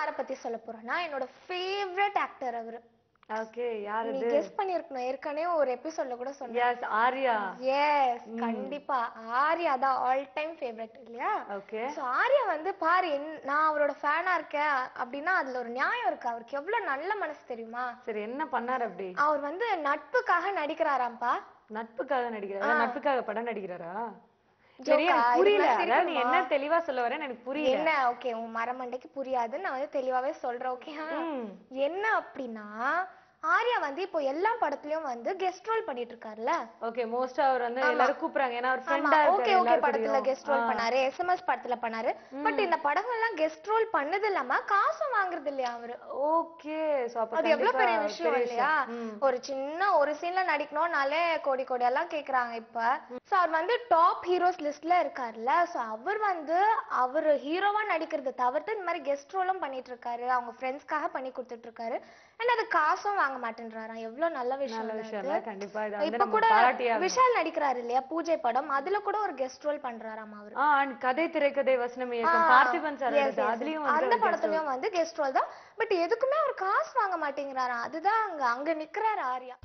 யார பத்தி சொல்ல போறேன்னா என்னோட ஃபேவரட் ஆக்டர் அவரு. ஓகே, யார் நீ இது? கெஸ் பண்ணிருக்கணும். ஏற்கனவே ஒரு எபிசோட்ல கூட சொன்னேன். எஸ், ஆர்யா. எஸ், கண்டிப்பா ஆர்யா தான் ஆல் டைம் ஃபேவரட் இல்லையா? ஓகே. சோ ஆர்யா வந்து பாரு, நான் அவரோட ஃபேனா இருக்கேன் அப்படின்னா அதுல ஒரு நியாயம் இருக்கு. அவருக்கு எவ்வளவு நல்ல மனசு தெரியுமா? சரி, என்ன பண்ணாரு அப்படி? அவர் வந்து நட்புக்காக நடிக்கிறாராம்பா. நட்புக்காக நடிக்கிறாரா? நட்புக்காக படம் நடிக்கிறாரா? சரி, ஜோக்கா? எனக்கு இதுக்கு புரியல. மேல அதாவது நீ சிரிக்கணுமா? என்ன தெளிவா சொல்ல வரேன்னு எனக்கு புரியல. என்ன? ஓகே, உன் மரமண்டைக்கு புரியாது, நான் வந்து தெளிவாவே சொல்றேன். ஓகே, என்ன அப்படின்னா ஆர்யா வந்து இப்போ எல்லா படத்துலயும் வந்து கெஸ்ட் ரோல் பண்ணிட்டு இருக்காருல்ல. ஓகே, மோஸ்டா அவர் வந்து எல்லாரும் கூப்பிடுறாங்க, ஏன்னா அவர் ஆமா, ஃப்ரெண்டா ஓகே இருக்காரு ஓகே, எல்லாரும் படத்துல கூடயும். கெஸ்ட் ரோல் பண்ணாரு, எஸ்எம்எஸ் படத்துல பண்ணாரு. பட் இந்த படங்கள்லாம் கெஸ்ட் ரோல் பண்ணது இல்லாம காசும் வாங்குறது இல்லையா அவரு? ஓகே, சோ அப்ப அது எவ்வளவு கண்டிப்பா பெரிய விஷயம் இல்லையா? ம். ஒரு சின்ன ஒரு சீன்ல நடிக்கணும்னாலே கோடி கோடி எல்லாம் கேக்குறாங்க இப்ப. சோ அவர் வந்து டாப் ஹீரோஸ் லிஸ்ட்ல இருக்காருல்ல. சோ அவர் ஹீரோவா நடிக்கிறத தவிர்த்து இந்த மாதிரி கெஸ்ட் ரோலும் பண்ணிட்டு இருக்காரு. அவங்க ஃப்ரெண்ட்ஸ்க்காக பண்ணி கொடுத்துட்டு இருக்காரு. அண்ட் அது காசும் வாங்க மாட்டேன்றாராம். எவ்வளவு நல்ல விஷயம் இல்ல, கண்டிப்பா இத வந்து இப்ப நம்ம கூட பாராட்டியே ஆகணும். விஷால் நடிக்கிறாரு இல்லையா பூஜை படம், அதுல கூட ஒரு கெஸ்ட் ரோல் பண்றாராம் அவரு. அண்ட் கதை திரைக்கதை வசனம் இயக்கம் பார்த்திபன் சார் எடுத்தது, அதுலயும் வந்து அந்த படத்துலயும் வந்து கெஸ்ட் ரோல் தான். பட் எதுக்குமே அவர் காசு வாங்க மாட்டேங்கிறாராம். அதுதான் அங்க நிக்கிறாரு ஆர்யா.